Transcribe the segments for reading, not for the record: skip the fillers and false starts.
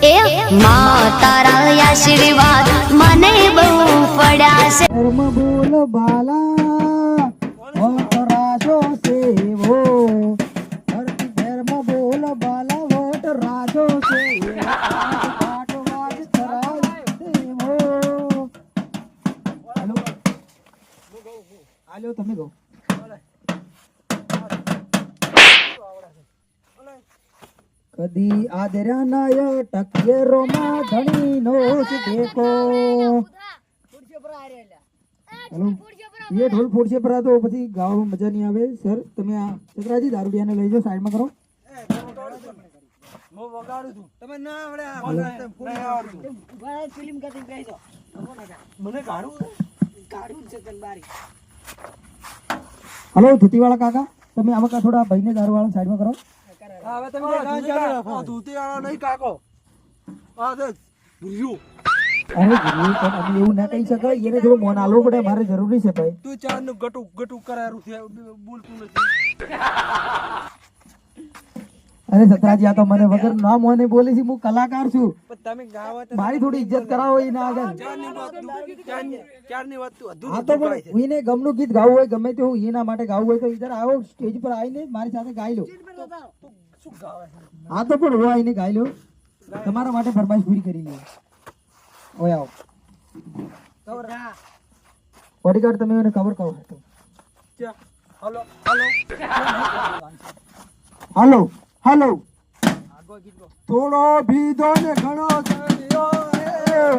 એ માં તારા આશીર્વાદ મને બહુ પડ્યા છે. ધર્મ બોલ બાલા વોટ રાજો સેવો, ધર્મ બોલ બાલા વોટ રાજો સેવો, પાટવાજ થરાજ દેવો. હાલો તમે ગો. કદી આદર્યા નાય ટકે રોમા ધણી નો દેખો. હેલો ये ढोल फूट से परा तो પછી ગાવામાં મજા નહીં આવે. સર તમે આ ચક્રાજી દારૂડિયાને લઈ જાઓ, સાઈડમાં કરો. હું વગાડું છું, તમે ના આવડે ફિલ્મ કટિંગ કરી દો. મને કાઢું છે તન બારી. હલો ધોતીવાળા કાકા, તમે આવા કા થોડા ભાઈને દારૂવાળા સાઈડમાં કરો. હવે તમે ધોતીવાળા નહીં કાકો, આ દે ભૂલ્યું. અરે ગુરુ પણ અમે એવું ના કહી શકાય, એને થોડું મોન આલવું પડે, મારે જરૂરી છે ભાઈ. તું ચાર નું ગટુક કરાયું છે, બોલતું નથી. અરે સતરાજી, આ તો મને વગર ના મોને બોલે છે, હું કલાકાર છું. પણ તમે ગાવા તો મારી થોડી ઇજ્જત કરાવો એના આગળ. ચારની વાત તું હા તો પણ એને ગમનું ગીત ગાવું હોય, ગમે તે હું એના માટે ગાવું હોય તો ઇધર આવો, સ્ટેજ પર આવીને મારી સાથે ગાઈ લો. શું ગાવે છે? હા તો પણ હું આવીને ગાઈ લો, તમારા માટે ફરમાઈશ પૂરી કરી લો. ઓય આવો બોડીગાર્ડ, તમે એને કવર કરો. હલો હાલો હાલો. થોડો ભીધો ને ઘણો ચડ્યો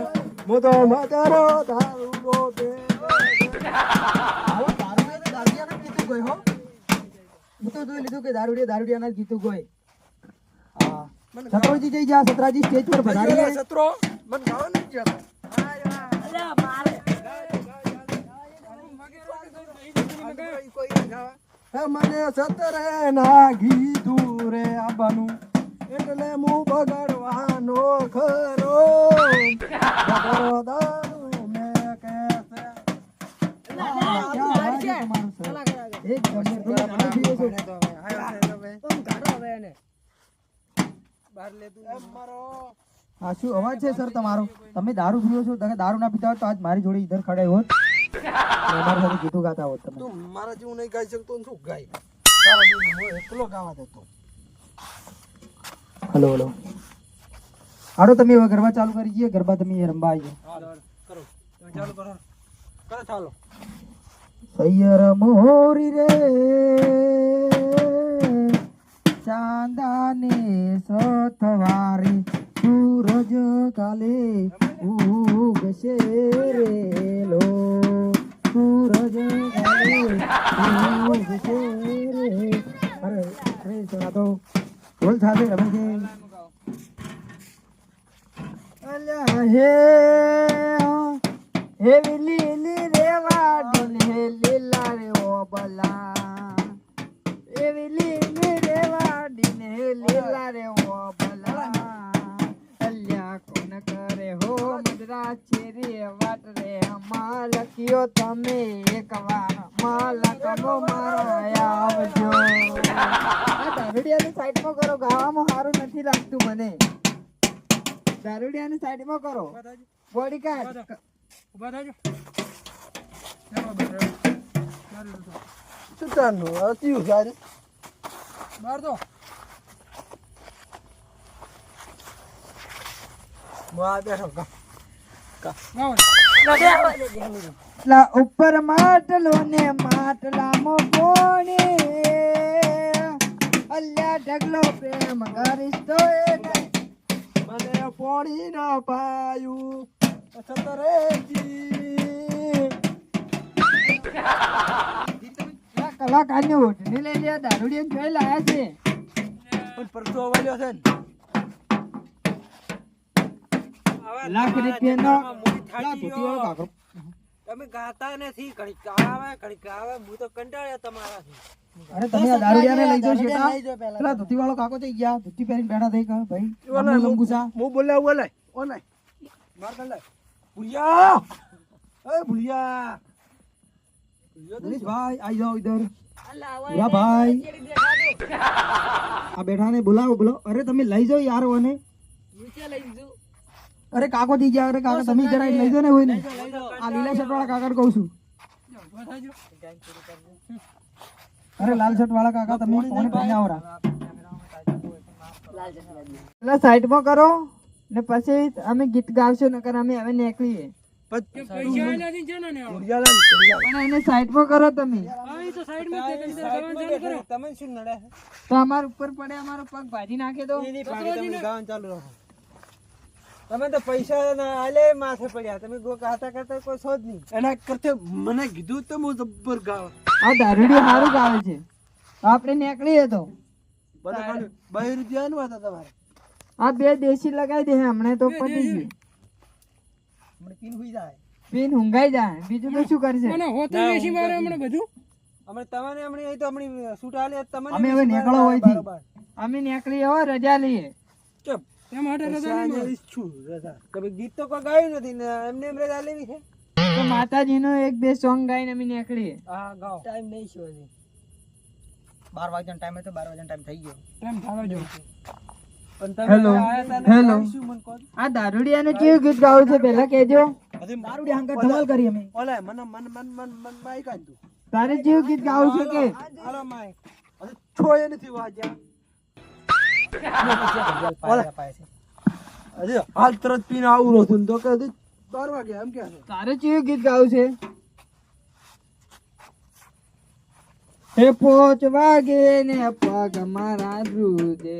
હું તો મજારો દારૂડો બે. હું તો જોઈ લીધું કે દારૂડિયાના જ ગીતું ગોય. હા સત્રોજી જઈ જા, સત્રાજી સ્ટેજ પર પધારી. સત્રો મને ગાવા નથી જતા. મને સતરે ના કીધું રે આબાનું, એટલે હું બગાડવાનો ખરો. દારૂ મેં કહેશે. હા શું અવાજ છે સર તમારો? તમે દારૂ પીવો છો? તમે દારૂ ના પીતા હોત તો આજ મારી જોડે ઇધર ખડે હોત, અમારી સાથે ગીતું ગાતા હોત તમે. તું મારા જેવું નહીં ગાઈ શકતો ને શું ગાય? તારા જેવું હું એકલો ગાવા દેતો. હલો હલો હાડો, તમે હવે ગરબા ચાલુ કરી દઈએ. ગરબા તમે રમવા આવી કરો ચાલુ કરો ચાલો. સૈયર મોરી રે ચાંદાને સથવારી, સૂરજ કાલે ઉગશે રેલો, સૂરજ કાલે ઉગશે રે. અરે અરે સુના તો બોલ સાથે રમે છે. અલ્યા હે લીલી રેવા દિલ હે લીલા રે ઓ બલા, એવી લીલી રેવા દિલ હે લીલા રે ઓ બલા. અલ્યા કોણ કરે હો મદરા ચેરી વાટ રે, માલકીઓ તમે એકવાર માલકનો મારા આવજો. આ દારૂડિયાની સાઈડમાં કરો, ગાવામાં સારું નથી લાગતું મને. દારૂડિયાની સાઈડમાં કરો. બોડીગાર્ડ ઉભા થાજો. શું તારનું અતિયું સારું બાર તો ઉપર માટલો ને માટલામાં કોણે, અલ્યા ઢગલો પ્રેમ કરીશ તો મને પોણી ના પાયું સતરેજી. કલાકારને ઓઢને લઈ લે, દારૂડિયાને જોઈ લાયા છે. પણ પરસો વાળ્યો છે ને લાખ રૂપિયાનો ધોતીવાળો કાકો. તમે ગાતા નથી, ઘડીક આવે હું તો કંટાળ્યા તમારાથી. અરે તમે આ દારૂડિયાને લઈ જાઓ શેઠા. પેલા ધોતીવાળો કાકો થઈ ગયા, ધોતી પહેરીને બેઠા થઈ ગયા ભાઈ. લંબુસા હું બોલ્યા ઓલાય માર કર ભુલિયા, એ ભુલિયા ભાઈ આઈ જાઓ ઇધર. ભાઈ આ બેઠાને બોલાવો. અરે તમે લઈ જાઓ યાર, ઓને અરે કાકો દી ગયા, અરે કાકા તમે જરા લઈ જાઓ ને હોય ને, આ લીલા શર્ટ વાળા કાકા કહું છું. અરે લાલ શર્ટ વાળા કાકા તમે કોને પહેરી આવરા? એટલે સાઈડમાં કરો ને પછી અમે ગીત ગાવશું, નકર અમે હવે નીકળીએ. પણ એને સાઈડમાં કરો તમે, તમે શું નડે તો અમાર ઉપર પડે, અમારો પગ ભાજી નાખે તો. તમે ચાલુ રાખો. તમે તો પૈસા ના આલે માથે પડ્યા, તમે ગાતા કરતા કોઈ શોધ નહીં. એના કરતે મને કીધું તો હું જબ્બર ગાવ. આ દારૂડી સારું ગાવે છે, આપણે નીકળીએ તો. 2 રૂપિયા નું હતા તમારે. આ 2 દેશી લગાવી દે હમણાં તો પતી ગયું. પીન હુઈ જાય, પીન ઊંઘાઈ જાય, બીજું તો શું કરશે? અમે તમને હમણાં તો હમણાં સૂટ આલે તમને. અમે હવે નીકળો હોય થી, અમે નીકળીએ હો, રજા લઈએ. ચપ છું રજા. કભી ગીત તો કોઈ ગાયું નથી ને એમને એમ રજા લેવી છે. તો માતાજીનો 1-2 સોંગ ગાઈને અમે નીકળીએ. હા ગાઓ. ટાઈમ નહીં છે હજી. 12 વાગ્યાનો ટાઈમ હતો, 12 વાગ્યાનો ટાઈમ થઈ ગયો. ટાઈમ થવા જો. પણ તમે હેલો આયા તા ને હેલો, શું મન કહો. આ દારૂડિયાને કેવું ગીત ગાવું છે પેલા કહેજો. દારૂડિયા હંકાર ધમાલ કરી અમે. ઓલા મન માઈ કાઢ તું. તારે કેવું ગીત ગાવું છે કે? હાલો માઈ. અરે છોય નથી વાજ્યા. અરે હાલ તરત પીને આવું રહું તો કે 12 વાગ્યા એમ કે છે. તારે કેવું ગીત ગાવું છે? હે 5 વાગે ને પગ મારા ધ્રુજે,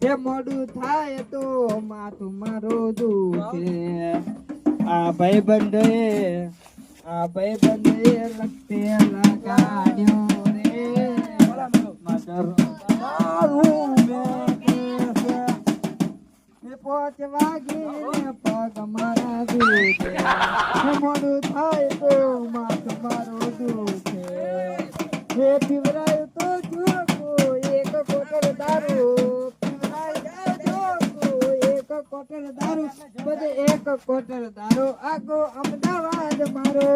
હે મોડું થાય તો માથું મારો દુખે. આ ભાઈબંધે લગતે લગાડ્યો રે મગર દારૂ બેઠે છે. હે 5 વાગે ને પગ મારા ધ્રુજે, હે મોડું થાય તો માથું મારો દુખે. હે પીવરાયું તો જોકો 1 કોટર દારૂ, પીવરાયું જોકો 1 કોટર દારૂ, બધે 1 કોટર દારૂ, આગો અમદાવાદ મારો.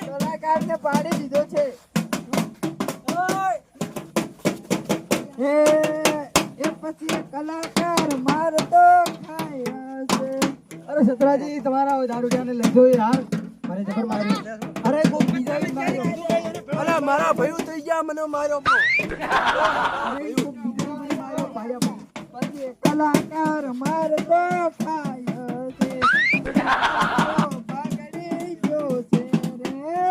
કલાકારને પાડી દીધો છે. હે એ પછી કલાકાર મારતો ખાય છે. અરે સતરાજી તમારા દારૂડિયાને લઈ જો યાર, મારે જબર મારી. અરે કોઈ બીજા ને માર્યો. અલા મારા ભઈઓ થઈ ગયા મને માર્યો. અરે કોઈ બીજા ને માર્યો ભાઈ. પછી કલાકાર મારતો ખાય છે. ભાગડી જો છે રે,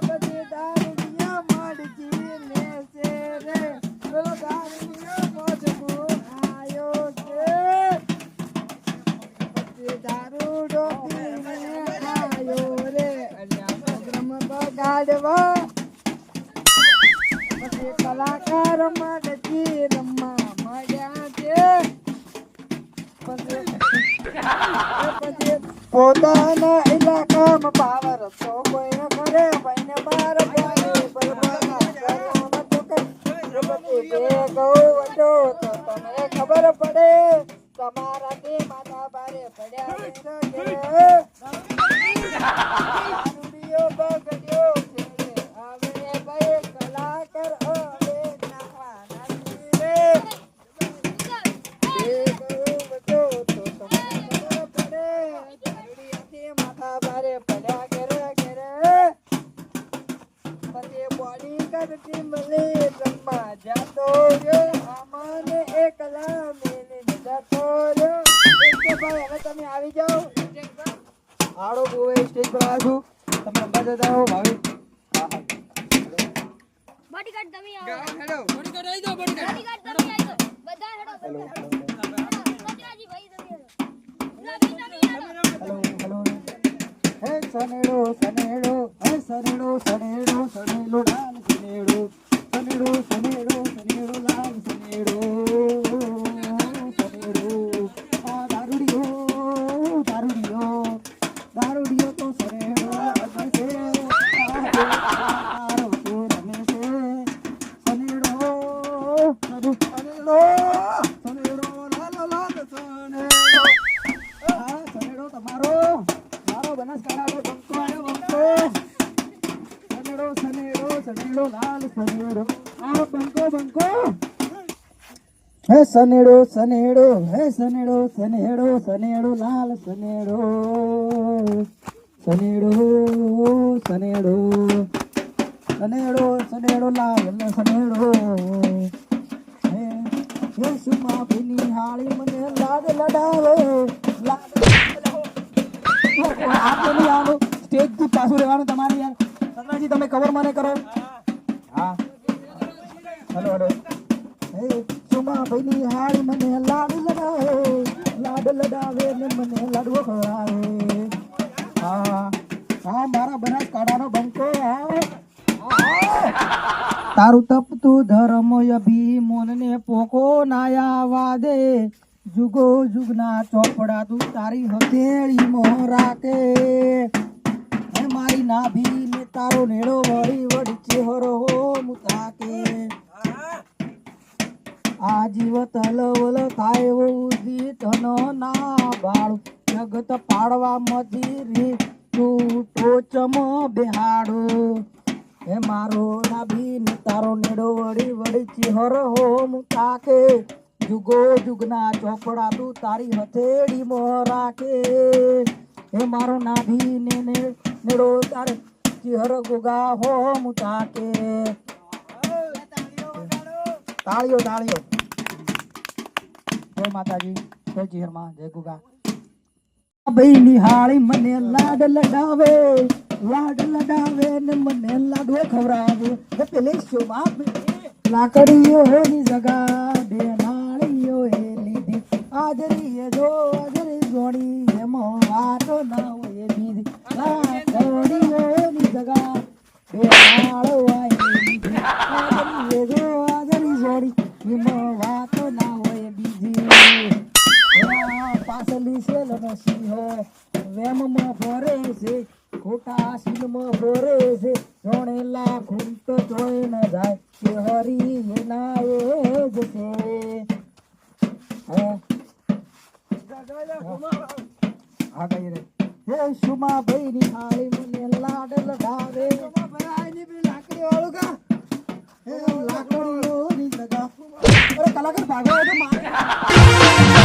પછી દારૂડિયા માડજી લે છે રે, પેલો દારૂડિયો મોજકો આયો છે. દારૂ ડોબીને આયો રે, અલ્યા પ્રોગ્રામ બગાડવા. પછી કલાકાર માડજી રમવા મળ્યા છે. પછી પોતાના ઇલાકામાં પાવર તો કોઈ ન કરે, ભાઈને બાર પાડે બરબાના કરવાનું તો કઈ. પછી બે ગૌ વટો તો તમને ખબર પડે, તમારાથી માથા ભારે પડ્યા છે. દારૂડિયો બગડ્યો છે, હવે ભાઈ કલાકાર હવે નાખવાના છે રે. બે ગૌ વટો તો તમને ખબર પડે, દારૂડિયાથી માથા ભારે પડ્યા ઘરે. પછી બોડી કરતી મળે રમવા જાતો રહ્યો, આમાને એકલા મેલીને જતો રહ્યો. ભાઈ હવે તમે આવી જાઓ. આડો બોવે સ્ટેજ પર આવ્યો છું, તમે રમવા જતા હો ભાવી. બોડીગાર્ડ તમે આવો. હેલો બોડીગાર્ડ આવી જાઓ. બોડીગાર્ડ બોડીગાર્ડ તમે આવો. બધા હેડો. સત્યાજી ભાઈ તમે હેડો. નવી હેડો. હેલો હે સનેડો સનેડો, હે સનેડો સનેડો સનેડો લાલ સનેડો, સનેડો સનેડો સનેડો લાલ સનેડો. આ દારૂડિયો તો સનેડો રમે છે. તારો તો રમે છે સનેડો, સનેડો લાલ લાલ સનેડો. હા સનેડો તમારો, મારો બનાસકાંઠાનો બંકો આવ્યો બંકો. સનેડો સનેડો સનેડો લાલ સનેડો આ બંકો બંકો હે સનેડો સનેડો હે સનેડો સનેડો સનેડો લાલ સનેડો સનેડો સનેડો સનેડો સનેડો લાલ સનેડો હે હે સુમા ભીની હાળી મને લાડ લડાવે લાડ આપણે નહીં આવો સ્ટેજ થી પાછું રહેવાનું તમારે યાર સતરાજી તમે કવર મને કરો હા હલો હલો હે સુમા ભીની હાળી મને લાડ લડાવે ને મને લાડવો ખવડાવે હા હા મારા બનાસકાંઠાનો બંકો તારું તપતું ધર્મ અભિમોનને પોકો નાયા વાદે જુગો જુગના ચોપડા તું તારી હથેળી મોહ રાખે હે મારી નાભી ને તારો નેડો વળી વળી ચેહરો હો મુતાકે આ જીવત હલવલ થાય એવું ધન ના બાળું જગત પાડવા મધીરી તું ટોચમ બેહાડો હે મારો નાભી ને તારો નેડો વળી વળી ચેહર હો મુતાકે જુગો જુગના ચોપડા તું તારી હથેળી મોહ રાખે હે મારો નાભી ને નેડો તારે ચેહર ગોગા હો મુતાકે તાળીઓ તાળીઓ જય માતાજી જય ચેહરમાં જય ગુગા ભાઈ નિહાળી મને લાડ લડાવે ને મને લાડવો ખવડાવે પેલે શોમાં લાકડીઓ ની જગા બે નાળીઓ એ લીધી આદરી જો આદરી જોડી એમાં વાતો ના હોય બીજી લાકડીઓ ની જગા બે નાળો આઈ લીધી આદરી જો આદરી જોડી એમાં વાતો ના હોય બીજી પાસલી છે લનો સિંહો વેમમાં ભરે છે ખોટા સિલમાં ભરે છે જોણેલા ખૂંટ જોઈ ન જાય કે હરી એના એ જ છે હા કઈ રે હે સુમા ભાઈ ની હાળી મને લાડ લડાવે લાકડી વાળું કા હે લાકડીઓ ની જગા અરે કલાકાર ભાગો તો મારે